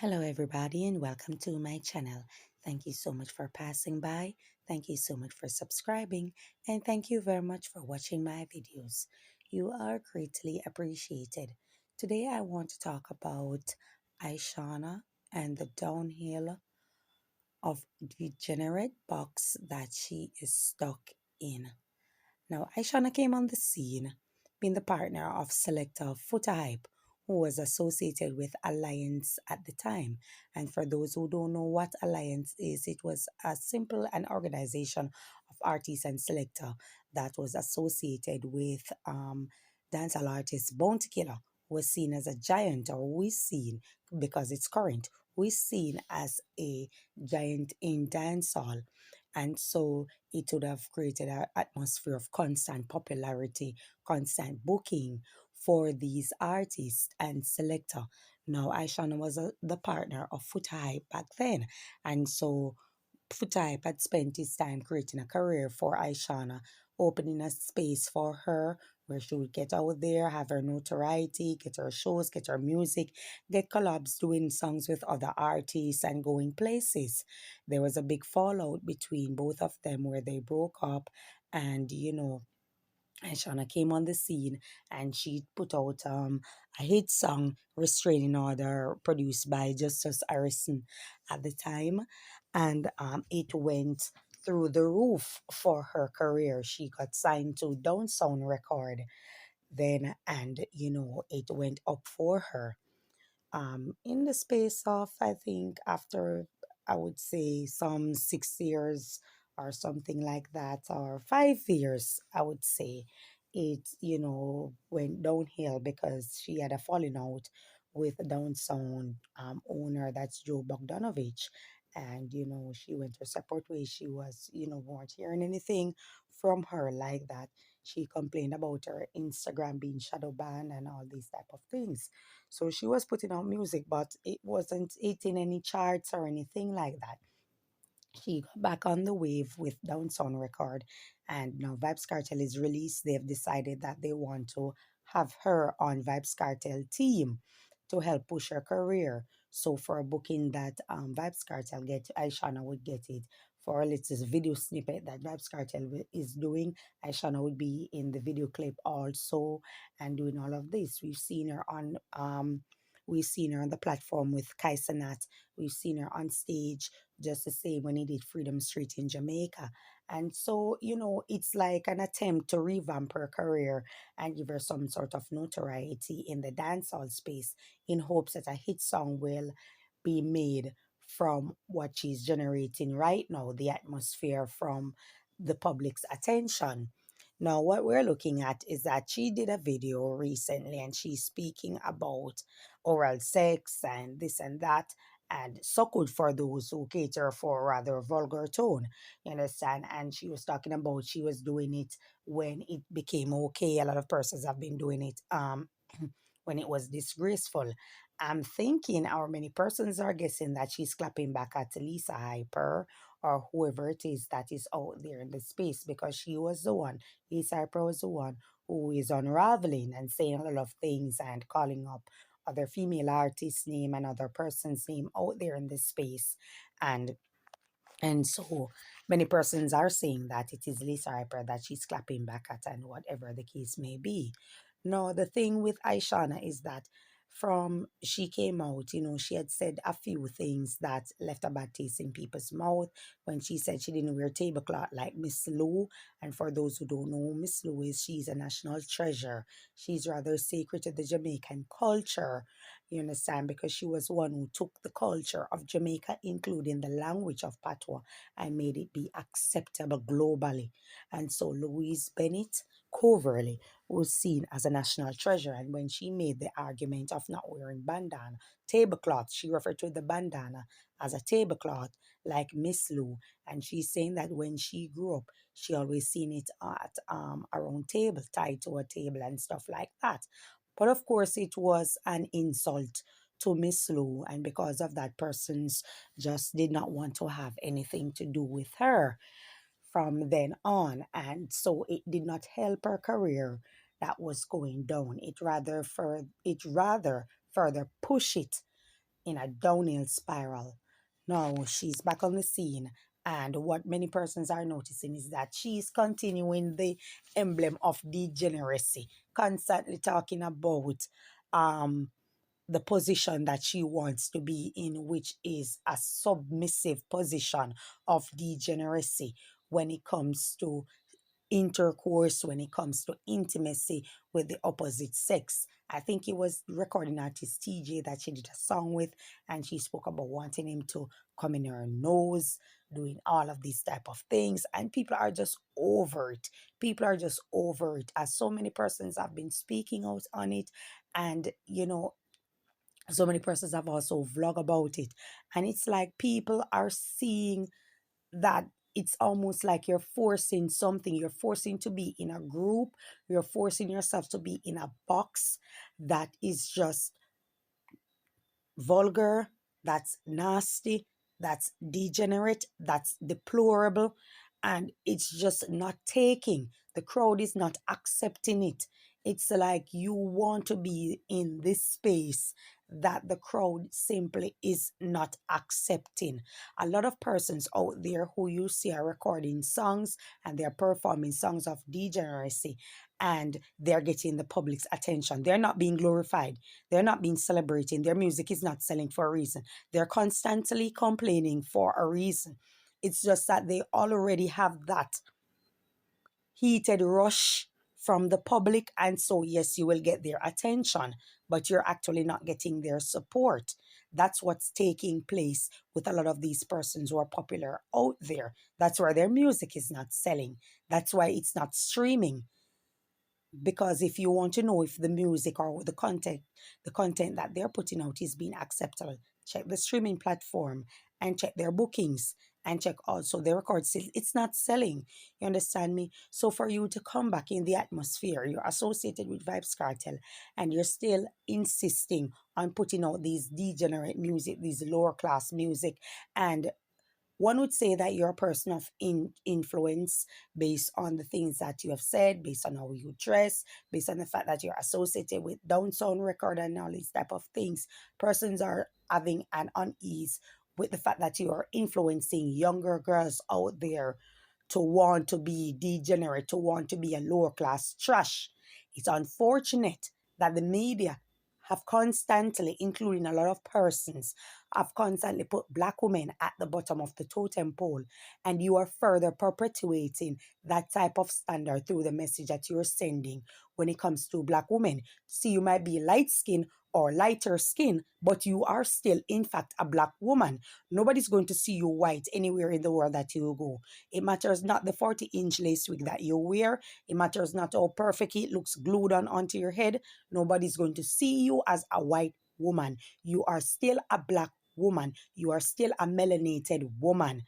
Hello, everybody, and welcome to my channel. Thank you so much for passing by. Thank you so much for subscribing, and thank you very much for watching my videos. You are greatly appreciated. Today, I want to talk about Ishawna and the downhill of degenerate box that she is stuck in. Now, Ishawna came on the scene being the partner of selector Foota Hype, who was associated with Alliance at the time. And for those who don't know what Alliance is, it was a simple an organization of artists and selector that was associated with dancehall artist Bounty Killer, who was seen as a giant, or who is seen because it's current, who is seen as a giant in dancehall. And so it would have created an atmosphere of constant popularity, constant booking for these artists and selector. Now, Aishana was the partner of Futai back then. And so Futai had spent his time creating a career for Aishana, opening a space for her where she would get out there, have her notoriety, get her shows, get her music, get collabs doing songs with other artists and going places. There was a big fallout between both of them where they broke up and and Shauna came on the scene and she put out a hit song, Restraining Order, produced by Justice Harrison at the time. And it went through the roof for her career. She got signed to Down Sound Record then, and it went up for her in the space of, I think, after I would say some 6 years or something like that, or 5 years, I would say, it went downhill because she had a falling out with the Down Sound owner, that's Joe Bogdanovich. And she went her separate ways. She was weren't hearing anything from her like that. She complained about her Instagram being shadow banned and all these type of things. So she was putting out music, but it wasn't hitting any charts or anything like that. She got back on the wave with Down Sound Record, and now Vibes Cartel is released. They've decided that they want to have her on Vibes Cartel team to help push her career. So for a booking that Vibes Cartel get, Aishana would get it. For a little video snippet that Vibes Cartel is doing, Aishana would be in the video clip also and doing all of this. We've seen her on the platform with Kaisanat. We've seen her on stage just the same when he did Freedom Street in Jamaica. And so, it's like an attempt to revamp her career and give her some sort of notoriety in the dancehall space in hopes that a hit song will be made from what she's generating right now, the atmosphere from the public's attention. Now, what we're looking at is that she did a video recently and she's speaking about oral sex and this and that, and so good for those who cater for a rather vulgar tone. You understand? And she was talking about she was doing it when it became okay. A lot of persons have been doing it when it was disgraceful. I'm thinking how many persons are guessing that she's clapping back at Lisa Hyper or whoever it is that is out there in the space, because she was the one, Lisa Hyper was the one who is unraveling and saying a lot of things and calling up other female artists' name and other person's name out there in this space. And so many persons are saying that it is Lisa Harper that she's clapping back at, and whatever the case may be. No, the thing with Aishana is that from she came out, she had said a few things that left a bad taste in people's mouth when she said she didn't wear tablecloth like Miss Lou. And for those who don't know who Miss Lou is, she's a national treasure. She's rather sacred to the Jamaican culture, you understand, because she was one who took the culture of Jamaica, including the language of Patois, and made it be acceptable globally. And so Louise Bennett covertly was seen as a national treasure. And when she made the argument of not wearing bandana, tablecloth, she referred to the bandana as a tablecloth, like Miss Lou. And she's saying that when she grew up, she always seen it at around table, tied to a table and stuff like that. But of course, it was an insult to Miss Lou, and because of that, persons just did not want to have anything to do with her from then on. And so it did not help her career that was going down. It rather further push it in a downhill spiral. Now she's back on the scene. And what many persons are noticing is that she's continuing the emblem of degeneracy, constantly talking about um the position that she wants to be in, which is a submissive position of degeneracy when it comes to intercourse, when it comes to intimacy with the opposite sex. I think it was recording artist TJ that she did a song with, and she spoke about wanting him to come in her nose, doing all of these type of things, and people are just over it. People are just over it, as so many persons have been speaking out on it, and so many persons have also vlog about it, and it's like people are seeing that it's almost like you're forcing something. You're forcing to be in a group. You're forcing yourself to be in a box that is just vulgar, that's nasty, that's degenerate, that's deplorable, and it's just not taking. The crowd is not accepting it. It's like you want to be in this space that the crowd simply is not accepting. A lot of persons out there who you see are recording songs and they're performing songs of degeneracy, and they're getting the public's attention. They're not being glorified. They're not being celebrating. Their music is not selling for a reason. They're constantly complaining for a reason. It's just that they already have that heated rush from the public. And so, yes, you will get their attention, but you're actually not getting their support. That's what's taking place with a lot of these persons who are popular out there. That's why their music is not selling. That's why it's not streaming, because if you want to know if the music or the content that they're putting out is being acceptable, check the streaming platform and check their bookings and check also their record sales. It's not selling. You understand me? So for you to come back in the atmosphere, you're associated with Vibes Cartel, and you're still insisting on putting out these degenerate music, these lower class music, and one would say that you're a person of influence based on the things that you have said, based on how you dress, based on the fact that you're associated with Down Sound Record and all these type of things. Persons are having an unease with the fact that you are influencing younger girls out there to want to be degenerate, to want to be a lower class trash. It's unfortunate that the media have constantly, including a lot of persons, have constantly put black women at the bottom of the totem pole, and you are further perpetuating that type of standard through the message that you're sending when it comes to black women. See, you might be light skinned or lighter skin, but you are still, in fact, a black woman. Nobody's going to see you white anywhere in the world that you go. It matters not the 40-inch lace wig that you wear. It matters not how perfect it looks glued on onto your head. Nobody's going to see you as a white woman. You are still a black woman. You are still a melanated woman.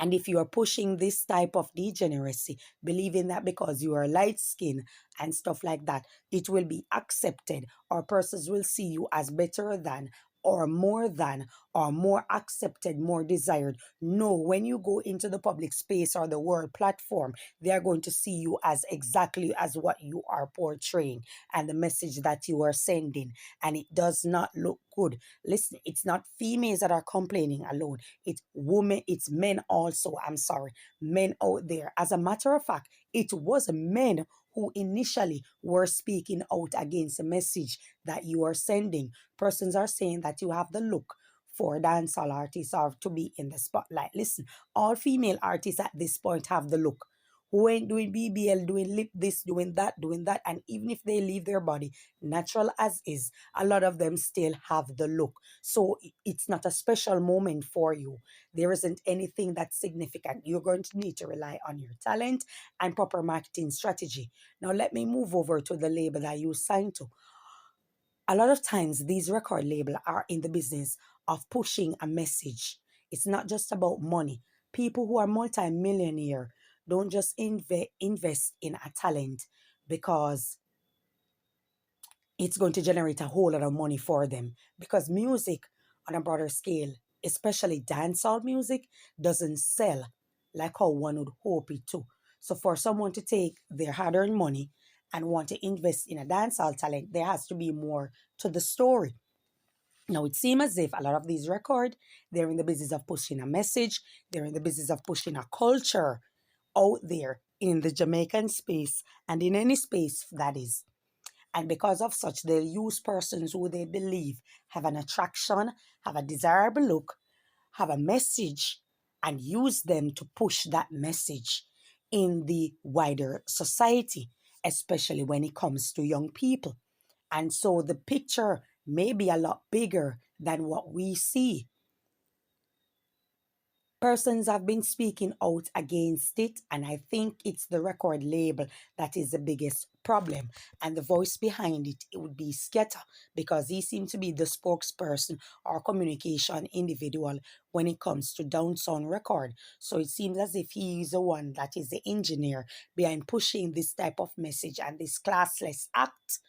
And if you are pushing this type of degeneracy, believing that because you are light skinned and stuff like that, it will be accepted, or persons will see you as better than, or more than, or more accepted, more desired. No, when you go into the public space or the world platform, they are going to see you as exactly as what you are portraying and the message that you are sending. And it does not look good. Listen, it's not females that are complaining alone. It's women, it's men also. I'm sorry, men out there. As a matter of fact, it was men who initially were speaking out against the message that you are sending. Persons are saying that you have the look for dancehall artists or to be in the spotlight. Listen, all female artists at this point have the look. Who ain't doing BBL, doing lip this, doing that. And even if they leave their body natural as is, a lot of them still have the look. So it's not a special moment for you. There isn't anything that's significant. You're going to need to rely on your talent and proper marketing strategy. Now, let me move over to the label that you signed to. A lot of times, these record labels are in the business of pushing a message. It's not just about money. People who are multi-millionaire don't just invest in a talent because it's going to generate a whole lot of money for them, because music on a broader scale, especially dancehall music, doesn't sell like how one would hope it to. So for someone to take their hard-earned money and want to invest in a dancehall talent, there has to be more to the story. Now, it seems as if a lot of these records, they're in the business of pushing a message, they're in the business of pushing a culture out there in the Jamaican space and in any space that is. And because of such, they'll use persons who they believe have an attraction, have a desirable look, have a message, and use them to push that message in the wider society, especially when it comes to young people. And so the picture may be a lot bigger than what we see. Persons have been speaking out against it, and I think it's the record label that is the biggest problem. And the voice behind it, it would be Sketa, because he seems to be the spokesperson or communication individual when it comes to Down Sound Record. So it seems as if he is the one that is the engineer behind pushing this type of message and this classless act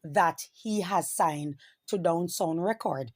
that he has signed to Down Sound Record.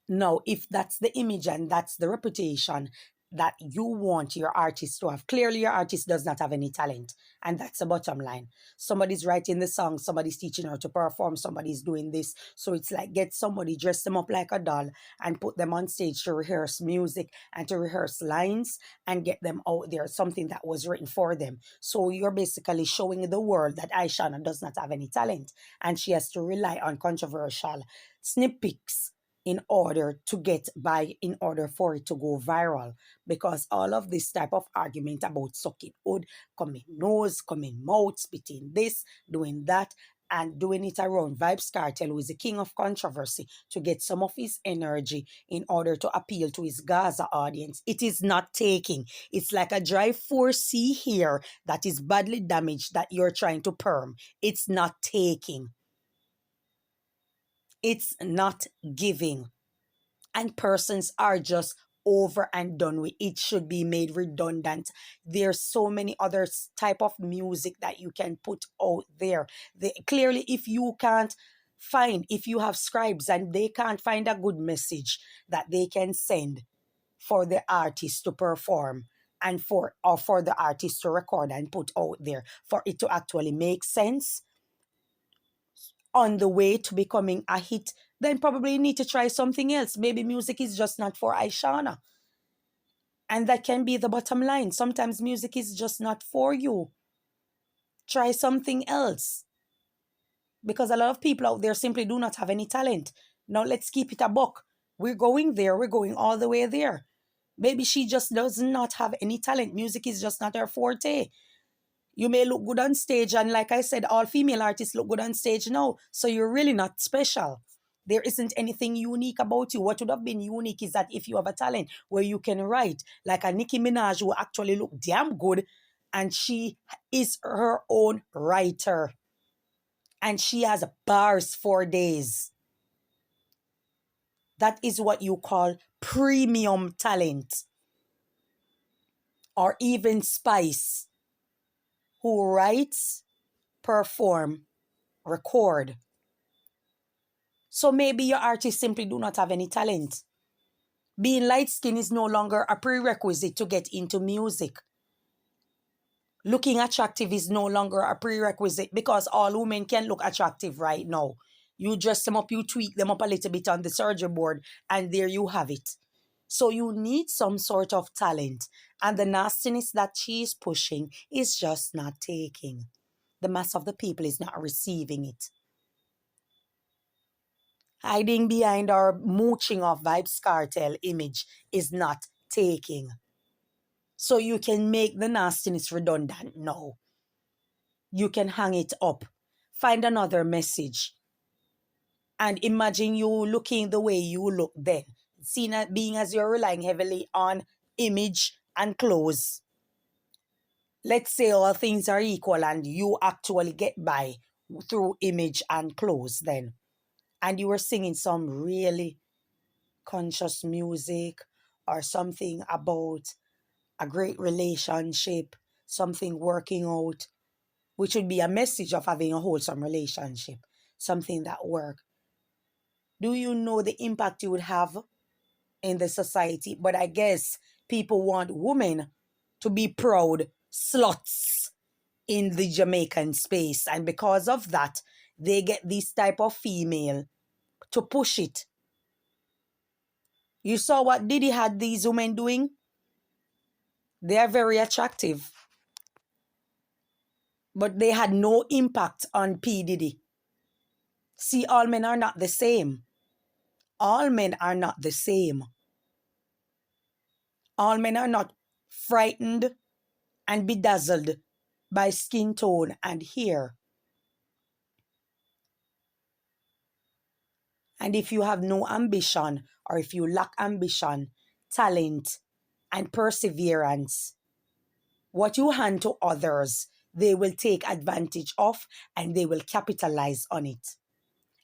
Now, if that's the image and that's the reputation that you want your artist to have, clearly your artist does not have any talent. And that's the bottom line. Somebody's writing the song, somebody's teaching her to perform, somebody's doing this. So it's like get somebody, dress them up like a doll, and put them on stage to rehearse music and to rehearse lines and get them out there, something that was written for them. So you're basically showing the world that Ishawna does not have any talent and she has to rely on controversial snippets in order to get by, in order for it to go viral. Because all of this type of argument about sucking wood, coming nose, coming mouth, spitting this, doing that, and doing it around Vibes Cartel, who is the king of controversy, to get some of his energy in order to appeal to his Gaza audience. It is not taking. It's like a dry 4C here that is badly damaged that you're trying to perm. It's not taking. It's not giving. And persons are just over and done with. It should be made redundant. There's so many other type of music that you can put out there. Clearly, if you can't find, if you have scribes and they can't find a good message that they can send for the artist to perform and for the artist to record and put out there for it to actually make sense on the way to becoming a hit, then probably you need to try something else. Maybe music is just not for Ishawna. And that can be the bottom line. Sometimes music is just not for you. Try something else. Because a lot of people out there simply do not have any talent. Now let's keep it a buck. We're going there. We're going all the way there. Maybe she just does not have any talent. Music is just not her forte. You may look good on stage, and like I said, all female artists look good on stage now. So you're really not special. There isn't anything unique about you. What would have been unique is that if you have a talent where you can write, like a Nicki Minaj who actually look damn good, and she is her own writer. And she has bars for days. That is what you call premium talent. Or even Spice, who writes, perform, record. So maybe your artists simply do not have any talent. Being light skinned is no longer a prerequisite to get into music. Looking attractive is no longer a prerequisite because all women can look attractive right now. You dress them up, you tweak them up a little bit on the surgery board, and there you have it. So you need some sort of talent. And the nastiness that she is pushing is just not taking. The mass of the people is not receiving it. Hiding behind our mooching of Vibes Cartel image is not taking. So you can make the nastiness redundant. No. You can hang it up. Find another message. And imagine you looking the way you look then. Seen as being as you're relying heavily on image and clothes. Let's say all things are equal and you actually get by through image and clothes then. And you were singing some really conscious music or something about a great relationship, something working out, which would be a message of having a wholesome relationship, something that work. Do you know the impact you would have in the society? But I guess people want women to be proud sluts in the Jamaican space. And because of that, they get this type of female to push it You saw what Diddy had these women doing? They are very attractive. But they had no impact on P. Diddy. See, all men are not the same. All men are not the same. All men are not frightened and bedazzled by skin tone and hair. And if you have no ambition, or if you lack ambition, talent, and perseverance, what you hand to others, they will take advantage of and they will capitalize on it.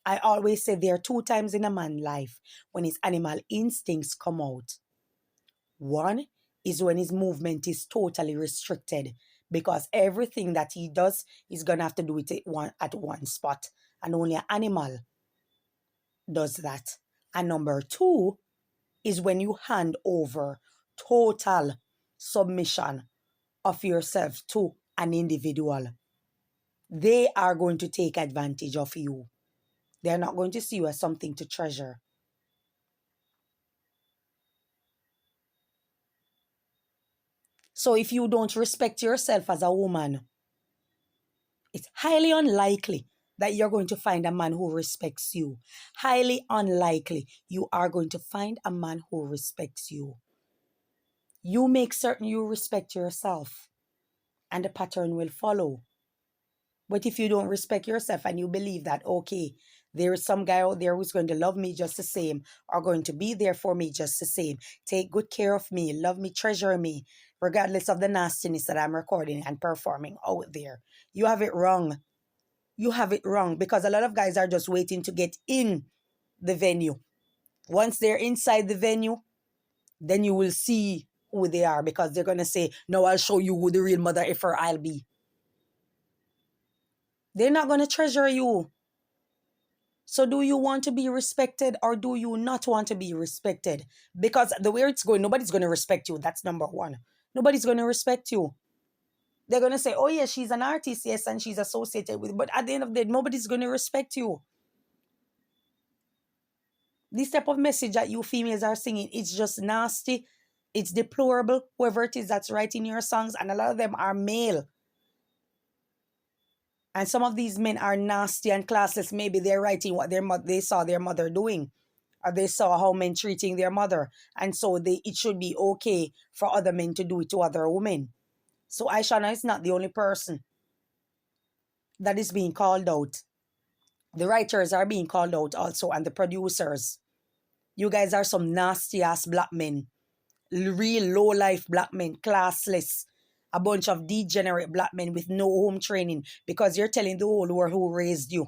I always say there are 2 times in a man's life when his animal instincts come out. One is when his movement is totally restricted, because everything that he does, he's going to have to do it at one spot. And only an animal does that. And number 2 is when you hand over total submission of yourself to an individual. They are going to take advantage of you. They're not going to see you as something to treasure. So if you don't respect yourself as a woman, it's highly unlikely that you're going to find a man who respects you. Highly unlikely you are going to find a man who respects you. You make certain you respect yourself, and the pattern will follow. But if you don't respect yourself and you believe that, okay, there is some guy out there who's going to love me just the same, or going to be there for me just the same, take good care of me, love me, treasure me, regardless of the nastiness that I'm recording and performing out there, you have it wrong. You have it wrong, because a lot of guys are just waiting to get in the venue. Once they're inside the venue, then you will see who they are, because they're going to say, no, I'll show you who the real mother effer I'll be. They're not going to treasure you. So do you want to be respected, or do you not want to be respected? Because the way it's going, nobody's going to respect you. That's number one. Nobody's going to respect you. They're going to say, oh, yeah, she's an artist, yes, and she's associated with, but at the end of the day, nobody's going to respect you. This type of message that you females are singing, it's just nasty. It's deplorable, whoever it is that's writing your songs, and a lot of them are male. And some of these men are nasty and classless. Maybe they're writing what they saw their mother doing, or they saw how men treating their mother, and so it should be okay for other men to do it to other women. So Ishawna is not the only person that is being called out. The writers are being called out also, and the producers. You guys are some nasty ass black men, real low life black men, classless, a bunch of degenerate black men with no home training, because you're telling the whole world who raised you.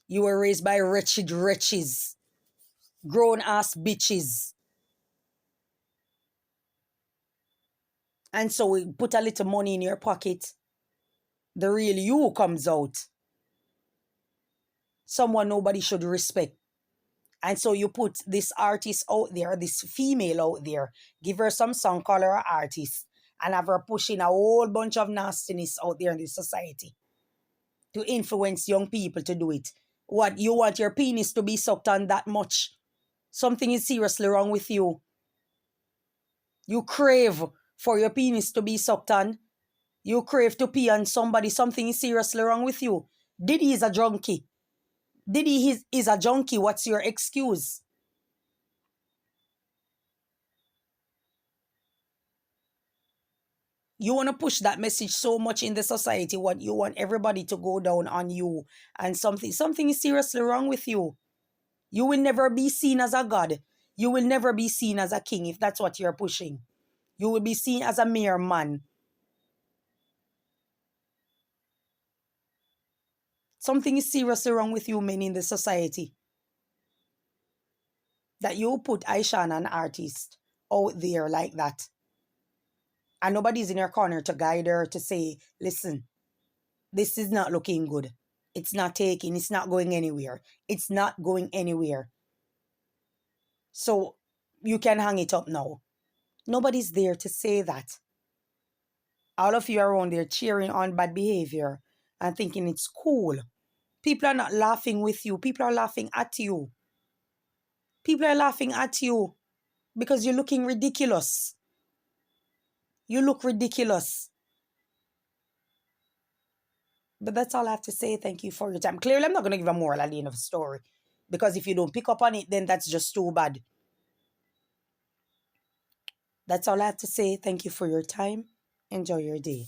You were raised by wretched wretches, grown ass bitches. And so we put a little money in your pocket, the real you comes out. Someone nobody should respect. And so you put this artist out there, this female out there, give her some song, call her an artist, and have her pushing a whole bunch of nastiness out there in the society to influence young people to do it. What, you want your penis to be sucked on that much? Something is seriously wrong with you. You crave for your penis to be sucked on. You crave to pee on somebody. Something is seriously wrong with you. Diddy is a junkie. Diddy is a junkie. What's your excuse? You want to push that message so much in the society. What you want everybody to go down on you, and something is seriously wrong with you. You will never be seen as a god. You will never be seen as a king if that's what you're pushing. You will be seen as a mere man. Something is seriously wrong with you men in the society, that you put Ishawna, an artist, out there like that. And nobody's in your corner to guide her, to say, listen, this is not looking good. It's not taking, it's not going anywhere. It's not going anywhere. So you can hang it up now. Nobody's there to say that. All of you are around there cheering on bad behavior and thinking it's cool. People are not laughing with you. People are laughing at you. People are laughing at you because you're looking ridiculous. You look ridiculous. But that's all I have to say. Thank you for your time. Clearly, I'm not going to give a moral at the end of the story, because if you don't pick up on it, then that's just too bad. That's all I have to say. Thank you for your time. Enjoy your day.